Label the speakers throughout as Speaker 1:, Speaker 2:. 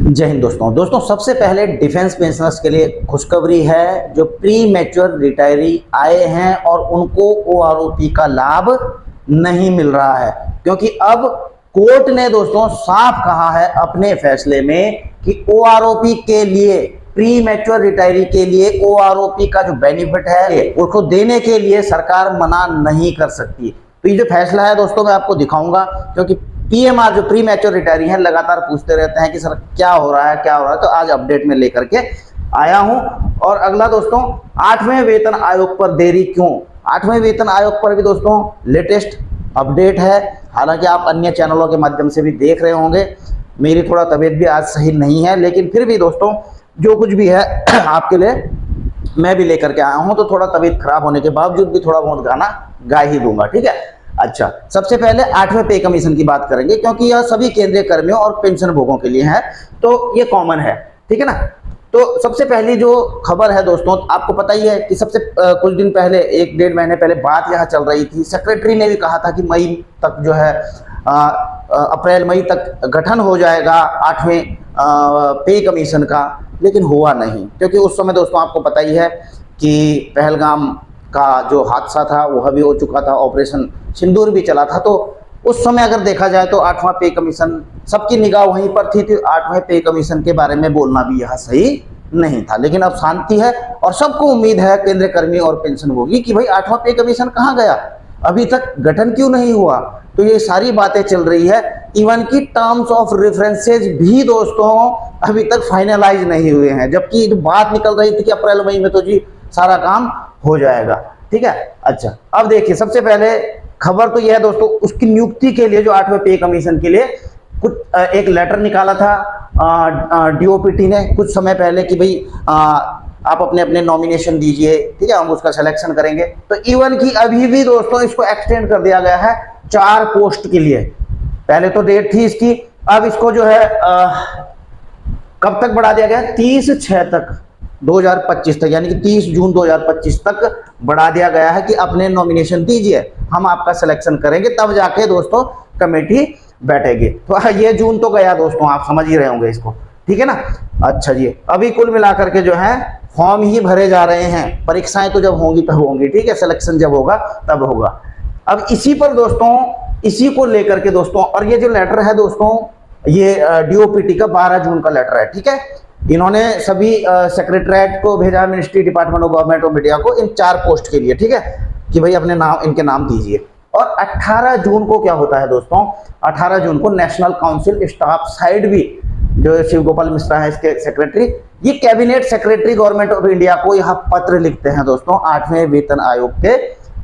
Speaker 1: जय हिंद दोस्तों सबसे पहले डिफेंस पेंशनर्स के लिए खुशखबरी है। जो प्री मैच्योर रिटायरी आए हैं और उनको ओआरओपी का लाभ नहीं मिल रहा है, क्योंकि अब कोर्ट ने दोस्तों साफ कहा है अपने फैसले में कि ओआरओपी के लिए, प्री मैच्योर रिटायरी के लिए ओआरओपी का जो बेनिफिट है उसको देने के लिए सरकार मना नहीं कर सकती। तो ये जो फैसला है दोस्तों मैं आपको दिखाऊंगा, क्योंकि पीएमआर जो प्री मैच्योर रिटायरी हैं लगातार पूछते रहते हैं कि सर क्या हो रहा है, तो आज अपडेट में लेकर के आया हूं। और अगला दोस्तों, 8वें वेतन आयोग पर देरी क्यों? 8वें वेतन आयोग पर भी दोस्तों लेटेस्ट अपडेट है। हालांकि आप अन्य चैनलों के माध्यम से भी देख रहे होंगे। मेरी थोड़ा तबीयत भी आज सही नहीं है, लेकिन फिर भी दोस्तों जो कुछ भी है आपके लिए मैं भी लेकर के आया हूं। तो थोड़ा तबीयत खराब होने के बावजूद भी थोड़ा बहुत गाना गा ही दूंगा, ठीक है। अच्छा, सबसे पहले 8वें पे कमीशन की बात करेंगे, क्योंकि यह सभी केंद्रीय कर्मियों और पेंशन भोगों के लिए है, तो ये कॉमन है, ठीक है ना। तो सबसे पहली जो खबर है दोस्तों, आपको पता ही है कि सबसे कुछ दिन पहले, 1-1.5 महीने पहले बात यह चल रही थी। सेक्रेटरी ने भी कहा था कि मई तक जो है अप्रैल मई तक गठन हो जाएगा 8वें पे कमीशन का, लेकिन हुआ नहीं। क्योंकि उस समय दोस्तों आपको पता ही है कि पहलगाम का जो हादसा था वह भी हो चुका था, ऑपरेशन सिंदूर भी चला था। तो उस समय अगर देखा जाए तो 8वां पे कमीशन, सबकी निगाह वहीं पर थी। तो 8वें पे कमीशन के बारे में बोलना भी यह सही नहीं था, लेकिन अब शांति है और सबको उम्मीद है, केंद्रीय कर्मी और पेंशन होगी, कि भाई 8वां पे कमीशन कहाँ गया, अभी तक गठन क्यों नहीं हुआ। तो ये सारी बातें चल रही है। इवन की टर्म्स ऑफ रेफरेंसेज भी दोस्तों अभी तक फाइनलाइज नहीं हुए हैं, जबकि जो बात निकल रही थी कि अप्रैल मई में तो जी सारा काम हो जाएगा, ठीक है। अच्छा, अब देखिए सबसे पहले खबर तो यह है दोस्तों, उसकी नियुक्ति के लिए जो 8वें पे कमीशन के लिए कुछ एक लेटर निकाला था डीओपीटी ने कुछ समय पहले कि भाई आप अपने अपने नॉमिनेशन दीजिए, ठीक है, हम उसका सिलेक्शन करेंगे। तो इवन की अभी भी दोस्तों इसको एक्सटेंड कर दिया गया है 4 पोस्ट के लिए। पहले तो डेट थी इसकी, अब इसको जो है कब तक बढ़ा दिया गया है? 30/6 तक 2025 तक, यानी कि 30 जून 2025 तक बढ़ा दिया गया है कि अपने नॉमिनेशन दीजिए, हम आपका सिलेक्शन करेंगे, तब जाके दोस्तों कमेटी बैठेगी। तो ये जून तो गया दोस्तों, आप समझ ही रहे होंगे इसको, ठीक है ना। अच्छा जी, अभी कुल मिलाकर के जो है फॉर्म ही भरे जा रहे हैं, परीक्षाएं तो जब होंगी तब होंगी, ठीक है, सिलेक्शन जब होगा तब होगा। अब इसी पर दोस्तों, इसी को लेकर के दोस्तों, और ये जो लेटर है दोस्तों, ये डीओपीटी का 12 जून का लेटर है, ठीक है। इन्होंने सभी सेक्रेटरीट को भेजा, ministry, department of government of media को, इन 4 पोस्ट के लिए, ठीक है, कि भाई अपने नाम, इनके नाम दीजिए। और 18 जून को क्या होता है दोस्तों, 18 जून को नेशनल काउंसिल स्टाफ साइड भी, जो शिव गोपाल मिश्रा है इसके सेक्रेटरी, ये cabinet secretary government of India को यहाँ पत्र लिखते हैं दोस्तों 8वें वेतन आयोग के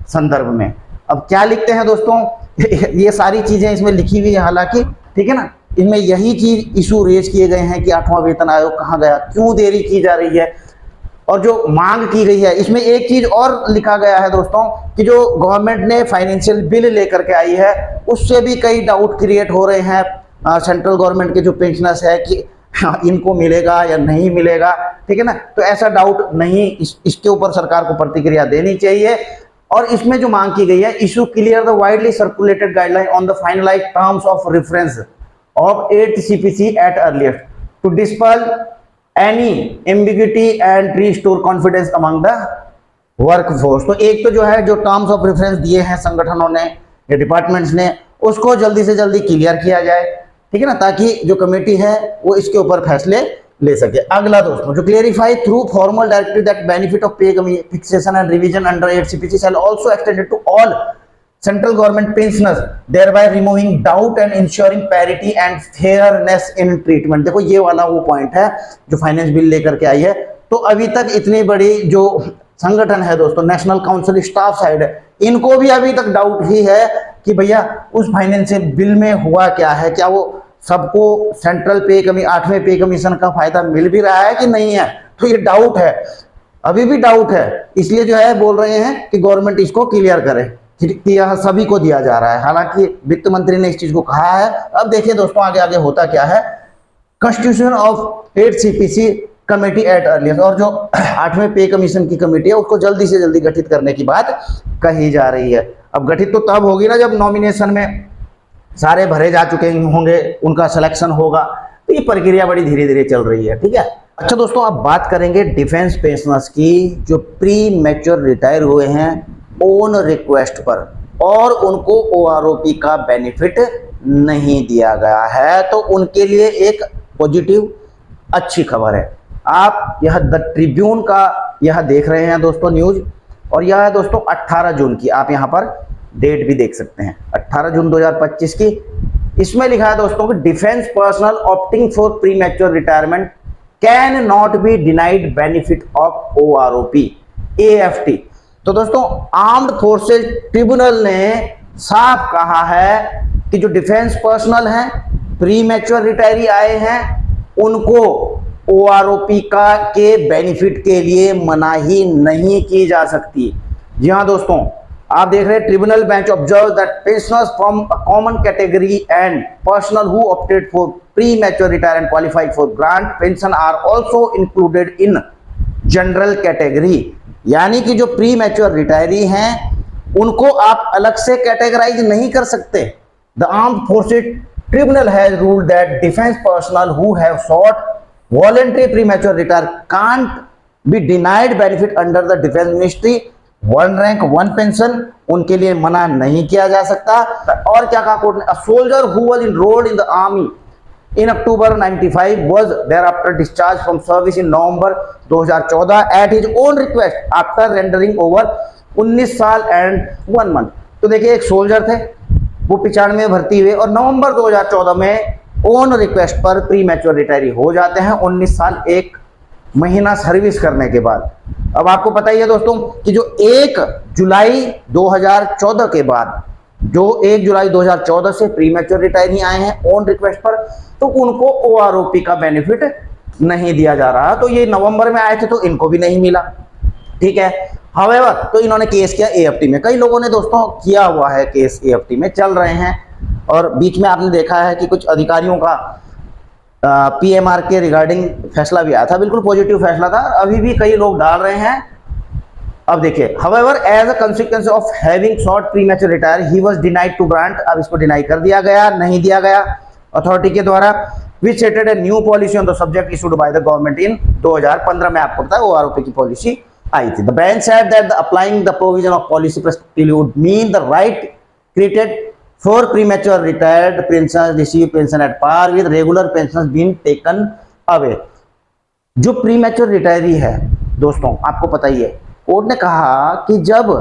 Speaker 1: संदर्भ में। अब क्या लिखते हैं दोस्तों, ये सारी चीजें इसमें लिखी हुई है हालांकि, ठीक है ना। इनमें यही चीज इशू रेज किए गए हैं कि 8वां वेतन आयोग कहाँ गया, क्यों देरी की जा रही है, और जो मांग की गई है। इसमें एक चीज और लिखा गया है दोस्तों कि जो गवर्नमेंट ने फाइनेंशियल बिल लेकर के आई है, उससे भी कई डाउट क्रिएट हो रहे हैं सेंट्रल गवर्नमेंट के जो पेंशनर्स है कि इनको मिलेगा या नहीं मिलेगा, ठीक है ना। तो ऐसा डाउट नहीं, इसके ऊपर सरकार को प्रतिक्रिया देनी चाहिए। और इसमें जो मांग की गई है, issue clear the widely circulated guideline on the finalize terms of reference of 8th CPC at earliest to dispel any ambiguity and restore confidence among the workforce। तो एक तो जो है, जो टर्म्स ऑफ रेफरेंस दिए हैं संगठनों ने या डिपार्टमेंट्स ने, उसको जल्दी से जल्दी क्लियर किया जाए, ठीक है ना, ताकि जो कमेटी है वो इसके ऊपर फैसले ले सके। अगला दोस्तों, जो clarify through formal directive that benefit of पे fixation and revision under 8th CPC shall also extended to all central government pensioners, thereby removing doubt and ensuring parity and fairness in treatment। देखो ये वाला वो point है जो finance bill लेकर के आई है। तो अभी तक इतनी बड़ी जो संगठन है दोस्तों, नेशनल काउंसिल स्टाफ साइड है, इनको भी अभी तक डाउट ही है कि भैया उस फाइनेंशियल बिल में हुआ क्या है, क्या वो सबको सेंट्रल पे 8वें पे कमीशन का फायदा मिल भी रहा है कि नहीं है। तो ये डाउट है, अभी भी डाउट है, इसलिए जो है बोल रहे हैं कि गवर्नमेंट इसको क्लियर करे कि यह सभी को दिया जा रहा है। हालांकि वित्त मंत्री ने इस चीज को कहा है। अब देखिए दोस्तों आगे आगे होता क्या है। Constitution of 8th CPC committee at earliest, और जो 8वें पे कमीशन की कमेटी है उसको जल्दी से जल्दी गठित करने की बात कही जा रही है। अब गठित तो तब होगी ना जब नॉमिनेशन में सारे भरे जा चुके होंगे, उनका सिलेक्शन होगा, तो ये प्रक्रिया बड़ी धीरे धीरे चल रही है, ठीक है। अच्छा दोस्तों, अब बात करेंगे डिफेंस पेंशनर्स की जो प्री मैच्योर रिटायर हुए हैं ओन रिक्वेस्ट पर और उनको ओआरओपी का बेनिफिट नहीं दिया गया है, तो उनके लिए एक पॉजिटिव अच्छी खबर है। आप यह द ट्रिब्यून का यह देख रहे हैं दोस्तों न्यूज, और यह है दोस्तों 18 जून की, आप यहाँ पर डेट भी देख सकते हैं 18 जून 2025 की। इसमें लिखा है दोस्तों कि defence personnel opting for pre mature retirement can not be denied benefit of OROP AFT. तो दोस्तों आर्म्ड फोर्सेज ट्रिब्यूनल ने साफ कहा है कि जो डिफेंस पर्सनल हैं, प्री मैच्योर रिटायरी आए हैं, उनको ओआरओपी का के बेनिफिट के लिए मनाही नहीं की जा सकती। जी हाँ दोस्तों, आप देख रहे हैं tribunal bench observe that pensioners from a common category and personal who opted for premature retire and qualified for grant pension are also included in general category. यानी कि जो प्री मैच्योर रिटायरी हैं उनको आप अलग से categorise नहीं कर सकते। The armed forces tribunal has ruled that defence personnel who have sought voluntary premature retire can't be denied benefit under the defense ministry one rank one pension, उनके लिए मना नहीं किया जा सकता। और क्या कहा कोर्ट ने, a soldier who was enrolled in the army in October 95 was thereafter discharged from service in November 2014 at his own request after rendering over 19 साल and 1 month। तो देखिए एक सोल्जर थे, वो 95 में भर्ती हुए और नवंबर 2014 में ओन रिक्वेस्ट पर प्री मैच्योर रिटायरी हो जाते हैं 19 साल 1 महीना सर्विस करने के बाद। अब आपको पता ही है दोस्तों कि जो 1 जुलाई 2014 के बाद, जो 1 जुलाई 2014 से प्री मैच्योर रिटायरी आए हैं ऑन रिक्वेस्ट पर, तो उनको ओआरओपी का बेनिफिट नहीं दिया जा रहा। तो ये नवंबर में आए थे तो इनको भी नहीं मिला, ठीक है। हावेवर तो इन्होंने केस किया एएफटी में। कई लोगों ने दोस्तों किया हुआ है केस, एएफटी में चल रहे हैं। और बीच में आपने देखा है कि कुछ अधिकारियों का पीएमआर के रिगार्डिंग फैसला भी आया था, बिल्कुल पॉजिटिव फैसला था। अभी भी कई लोग डाल रहे हैं। अब देखिए, however as a consequence of having sought premature retire he was denied to grant. अब इसको डिनाई कर दिया गया, नहीं दिया गया अथॉरिटी के द्वारा। Which setted a new policy on the subject issued by the government in 2015 में। आपको पता है ओआरओपी की पॉलिसी आई थी। The bench said that applying the provision of policy prospectively would mean the right created for premature retired pensioners receive pension at par with regular pensions being taken away। जो premature retiree है दोस्तों, आपको पता ही है, court ने कहा कि जब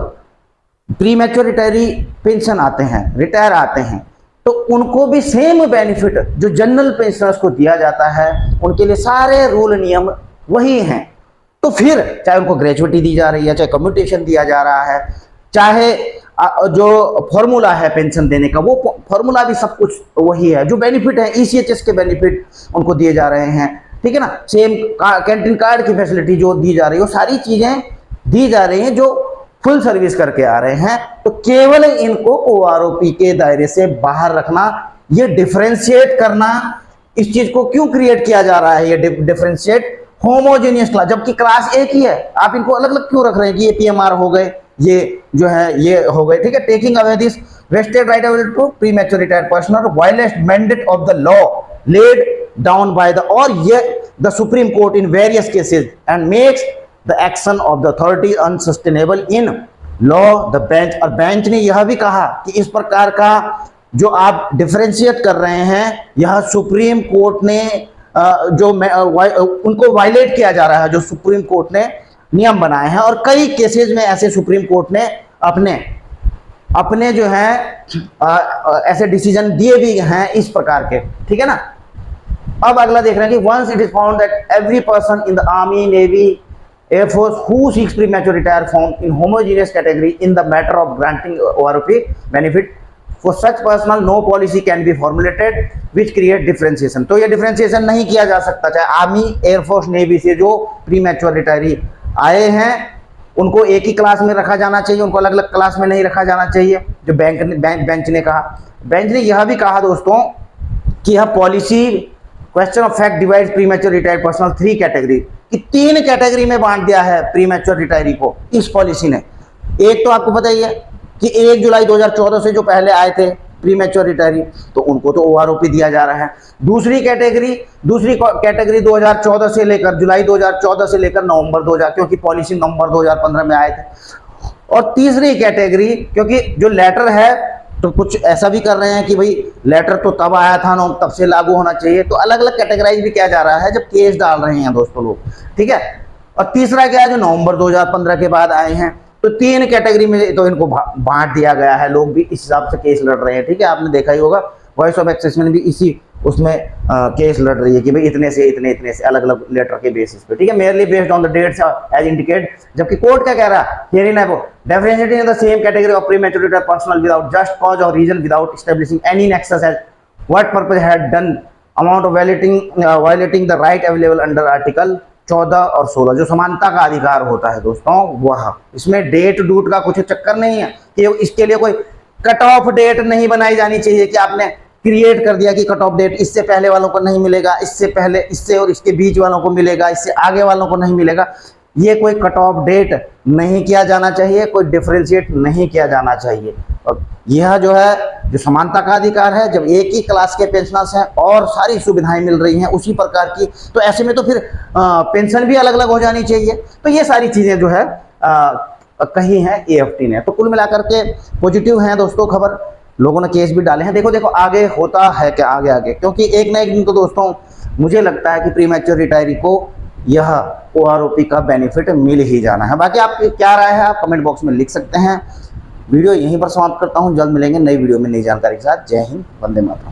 Speaker 1: प्रीमैच्योर रिटायरी पेंशन आते हैं, रिटायर आते हैं, तो उनको भी सेम बेनिफिट जो जनरल पेंशनर्स को दिया जाता है, उनके लिए सारे रूल नियम वही हैं। तो फिर चाहे उनको ग्रेजुएटी दी जा रही है, चाहे कम्यूटेशन दिया जा रहा है, चाहे जो फॉर्मूला है पेंशन देने का, वो फॉर्मूला भी सब कुछ वही है। जो बेनिफिट है ईसीएचएस के बेनिफिट उनको दिए जा रहे हैं, ठीक है ना। सेम कैंटीन कार्ड की फैसिलिटी जो दी जा रही है, वो सारी चीजें दी जा रही हैं जो फुल सर्विस करके आ रहे हैं। तो केवल इनको ओआरओपी के दायरे से बाहर रखना, ये डिफरेंशिएट करना, इस चीज को क्यों क्रिएट किया जा रहा है, ये डिफरेंशिएट होमोजेनियस क्लास, जबकि क्लास एक ही है, आप इनको अलग अलग क्यों रख रहे हैं कि ये पीएमआर हो गए, ये जो है ये हो गए, ठीक है। Taking away this vested right available to premature retired personal violates mandate of the law laid down by the और ये the supreme court in various cases and makes the action of the authority unsustainable in law. The bench, और bench ने यह भी कहा कि इस प्रकार का जो आप डिफरेंशिएट कर रहे हैं, यह सुप्रीम कोर्ट ने जो उनको वायलेट किया जा रहा है, जो सुप्रीम कोर्ट ने नियम बनाए हैं। और कई केसेस में ऐसे सुप्रीम कोर्ट ने अपने जो है ऐसे डिसीजन दिए भी हैं इस प्रकार के, ठीक है ना। अब अगला देख रहे हैं कि once it is found that every person in the army, navy, air force who seeks premature retire form in homogeneous category in the matter of granting OROP benefit for such personal no policy can be formulated which create differentiation. तो ये differentiation नहीं किया जा सकता, चाहे army, air force, navy से जो pre mature retiree आए हैं उनको एक ही क्लास में रखा जाना चाहिए, उनको अलग अलग क्लास में नहीं रखा जाना चाहिए, जो बेंच ने कहा। बेंच ने यह भी कहा दोस्तों कि यह policy question of fact divide pre mature retired personal 3 category, कि 3 कैटेगरी में बांट दिया है प्री मैच्योर रिटायरी को इस पॉलिसी ने। एक तो आपको पता ही है कि 1 जुलाई 2014 से जो पहले आए थे प्री मैच्योर रिटायरी, तो उनको तो OROP दिया जा रहा है। दूसरी कैटेगरी 2014 से लेकर जुलाई 2014 से लेकर नवंबर 2000, क्योंकि पॉलिसी नवंबर 2015 में आए थे। और तीसरी कैटेगरी, क्योंकि जो लेटर है तो कुछ ऐसा भी कर रहे हैं कि भाई लेटर तो तब आया था ना, तब से लागू होना चाहिए, तो अलग अलग कैटेगराइज भी किया जा रहा है जब केस डाल रहे हैं दोस्तों लोग, ठीक है। और तीसरा क्या है, जो नवंबर 2015 के बाद आए हैं, तो 3 कैटेगरी में तो इनको बांट दिया गया है, लोग भी इस हिसाब से केस लड़ रहे हैं, ठीक है। आपने देखा ही होगा वॉइस ऑफ एक्सेस में भी इसी उसमें केस लड़ रही है कि भाई इतने से अलग अलग लेटर के बेसिस पे, ठीक है, merely based on the dates as indicate. जबकि कोर्ट क्या कह रहा है, hearing above definitely in the same category of premature retired personal without just cause और reason without establishing any nexus as what purpose had done amount of violating the right available under article 14 और 16, जो समानता का अधिकार होता है दोस्तों वह, इसमें डेट डूट का कुछ चक्कर नहीं है कि इसके लिए कोई कट ऑफ डेट नहीं बनाई जानी चाहिए कि आपने क्रिएट कर दिया कि कट ऑफ डेट इससे पहले वालों को नहीं मिलेगा, इससे पहले इससे और इसके बीच वालों को मिलेगा, इससे आगे वालों को नहीं मिलेगा। ये कोई कट ऑफ डेट नहीं किया जाना चाहिए, कोई डिफरेंशिएट नहीं किया जाना चाहिए। और यह जो है जो समानता का अधिकार है, जब एक ही क्लास के पेंशनर्स हैं और सारी सुविधाएं मिल रही हैं उसी प्रकार की, तो ऐसे में तो फिर पेंशन भी अलग अलग हो जानी चाहिए। तो ये सारी चीज़ें जो है कही हैं AFT ने। तो कुल मिलाकर के पॉजिटिव हैं दोस्तों खबर, लोगों ने केस भी डाले हैं। देखो आगे होता है क्या आगे, क्योंकि एक ना एक दिन तो दोस्तों मुझे लगता है कि प्री मैच्योर रिटायरी को यह OROP का बेनिफिट मिल ही जाना है। बाकी आपकी क्या राय है आप कमेंट बॉक्स में लिख सकते हैं। वीडियो यहीं पर समाप्त करता हूं, जल्द मिलेंगे नई वीडियो में नई जानकारी के साथ। जय हिंद, वंदे मातरम।